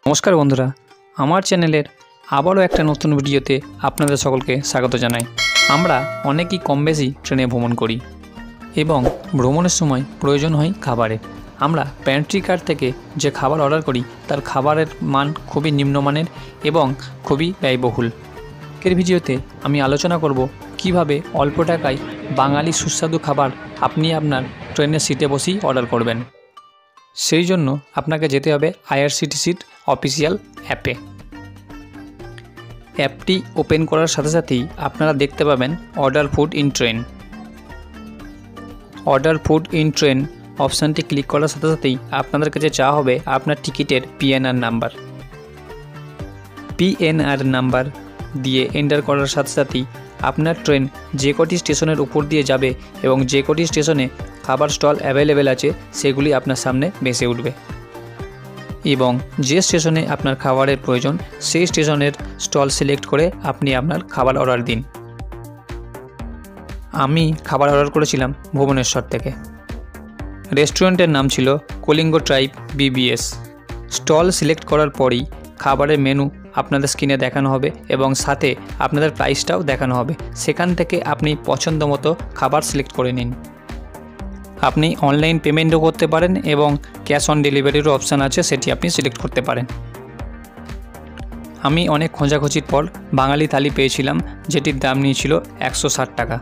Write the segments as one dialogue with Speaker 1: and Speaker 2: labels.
Speaker 1: নমস্কার বন্ধুরা, আমার চ্যানেলের আবারও একটা নতুন ভিডিওতে আপনাদের সকলকে স্বাগত জানাই। আমরা অনেকেই কম বেশি ট্রেনে ভ্রমণ করি এবং ভ্রমণের সময় প্রয়োজন হয় খাবারের। আমরা প্যান্ট্রি কার থেকে যে খাবার অর্ডার করি তার খাবারের মান খুবই নিম্নমানের এবং খুবই ব্যয়বহুল। এর ভিডিওতে আমি আলোচনা করব কিভাবে অল্প টাকায় বাঙালি সুস্বাদু খাবার আপনি আপনার ট্রেনের সিটে বসেই অর্ডার করবেন। সেই জন্য আপনাকে যেতে হবে আইআরসিটিসির অফিসিয়াল অ্যাপে। অ্যাপটি ওপেন করার সাথে সাথেই আপনারা দেখতে পাবেন order food in train. Order food in train অপশানটি ক্লিক করার সাথে সাথেই আপনাদের কাছে চাওয়া হবে আপনার টিকিটের পিএনআর নাম্বার। পিএনআর নাম্বার দিয়ে এন্টার করার সাথে সাথেই আপনার ট্রেন যে কটি স্টেশনের উপর দিয়ে যাবে এবং যে কটি স্টেশনে খাবার স্টল অ্যাভেলেবেল আছে সেগুলি আপনার সামনে ভেসে উঠবে এবং যে স্টেশনে আপনার খাবারের প্রয়োজন সেই স্টেশনের স্টল সিলেক্ট করে আপনি আপনার খাবার অর্ডার দিন। আমি খাবার অর্ডার করেছিলাম ভুবনেশ্বর থেকে। রেস্টুরেন্টের নাম ছিল Kalinga tribe BBS. Stall select করার পরেই খাবারের মেনু আপনাদের স্ক্রিনে দেখানো হবে এবং সাথে আপনাদের প্রাইসটাও দেখানো হবে। সেখান থেকে আপনি পছন্দ মতো খাবার সিলেক্ট করে নিন। আপনি অনলাইন পেমেন্টও করতে পারেন এবং ক্যাশ অন ডেলিভারিরও অপশান আছে, সেটি আপনি সিলেক্ট করতে পারেন। আমি অনেক খোঁজাখুঁজির পর বাঙালি থালি পেয়েছিলাম, যেটির দাম নিয়েছিল 160 টাকা।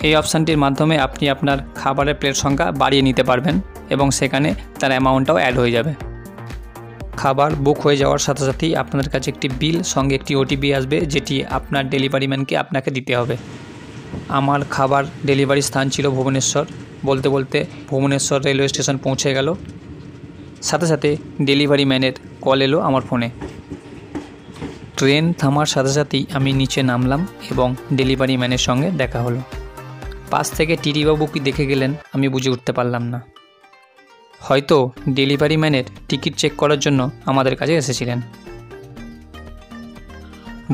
Speaker 1: এই অপশানটির মাধ্যমে আপনি আপনার খাবারের প্লেট সংখ্যা বাড়িয়ে নিতে পারবেন এবং সেখানে তার অ্যামাউন্টটাও অ্যাড হয়ে যাবে। খাবার বুক হয়ে যাওয়ার সাথে সাথেই আপনাদের কাছে একটি বিল সঙ্গে একটি ওটিপি আসবে, যেটি আপনার ডেলিভারি ম্যানকে আপনাকে দিতে হবে। আমার খাবার ডেলিভারি স্থান ছিল ভুবনেশ্বর। বলতে বলতে ভুবনেশ্বর রেলওয়ে স্টেশন পৌঁছে গেল। সাথে সাথে ডেলিভারি ম্যানের কল এলো আমার ফোনে। ট্রেন থামার সাথে সাথেই আমি নিচে নামলাম এবং ডেলিভারি ম্যানের সঙ্গে দেখা হলো। পাশ থেকে টিটিবাবু কি দেখে গেলেন আমি বুঝে উঠতে পারলাম না। হয়তো ডেলিভারি ম্যানের টিকিট চেক করার জন্য আমাদের কাছে এসেছিলেন।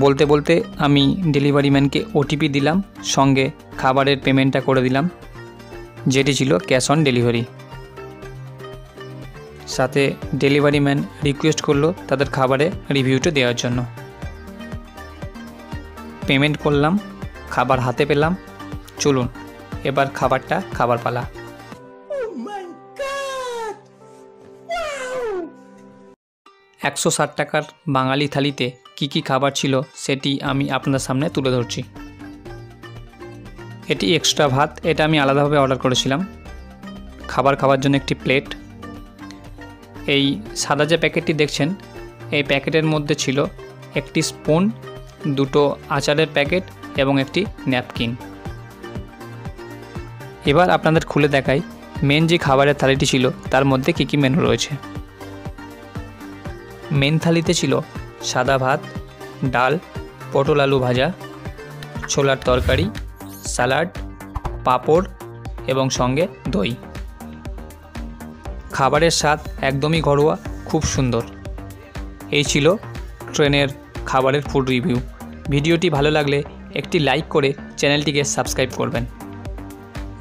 Speaker 1: বলতে বলতে আমি ডেলিভারি ম্যানকে ওটিপি দিলাম, সঙ্গে খাবারের পেমেন্টটা করে দিলাম, যেটি ছিল ক্যাশ অন ডেলিভারি। সাথে ডেলিভারি ম্যান রিকোয়েস্ট করলো তাদের খাবারে রিভিউটা দেওয়ার জন্য। পেমেন্ট করলাম, খাবার হাতে পেলাম। চলুন এবার খাবার পালা। 160 টাকার বাঙালি থালিতে কি কি খাবার ছিল সেটি আমি আপনাদের সামনে তুলে ধরছি। এটি এক্সট্রা ভাত, এটা আমি আলাদাভাবে অর্ডার করেছিলাম। খাবার খাওয়ার জন্য একটি প্লেট। এই সাদা যে প্যাকেটটি দেখছেন এই প্যাকেটের মধ্যে ছিল একটি স্পুন, দুটো আচারের প্যাকেট এবং একটি ন্যাপকিন। এবার আপনাদের খুলে দেখাই মেন যে খাবারের থালিটি ছিল তার মধ্যে কী কী মেনু রয়েছে। মেন থালিতে ছিল সাদা ভাত, ডাল, পটল আলু ভাজা, ছোলার তরকারি, স্যালাড, পাঁপড় এবং সঙ্গে দই। খাবারের স্বাদ একদমই ঘরোয়া, খুব সুন্দর। এই ছিল ট্রেনের খাবারের ফুড রিভিউ। ভিডিওটি ভালো লাগলে একটি লাইক করে চ্যানেলটিকে সাবস্ক্রাইব করবেন।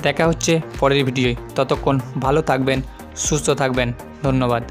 Speaker 1: দেখা হচ্ছে পরের ভিডিওয়। ততক্ষণ ভালো থাকবেন, সুস্থ থাকবেন। ধন্যবাদ।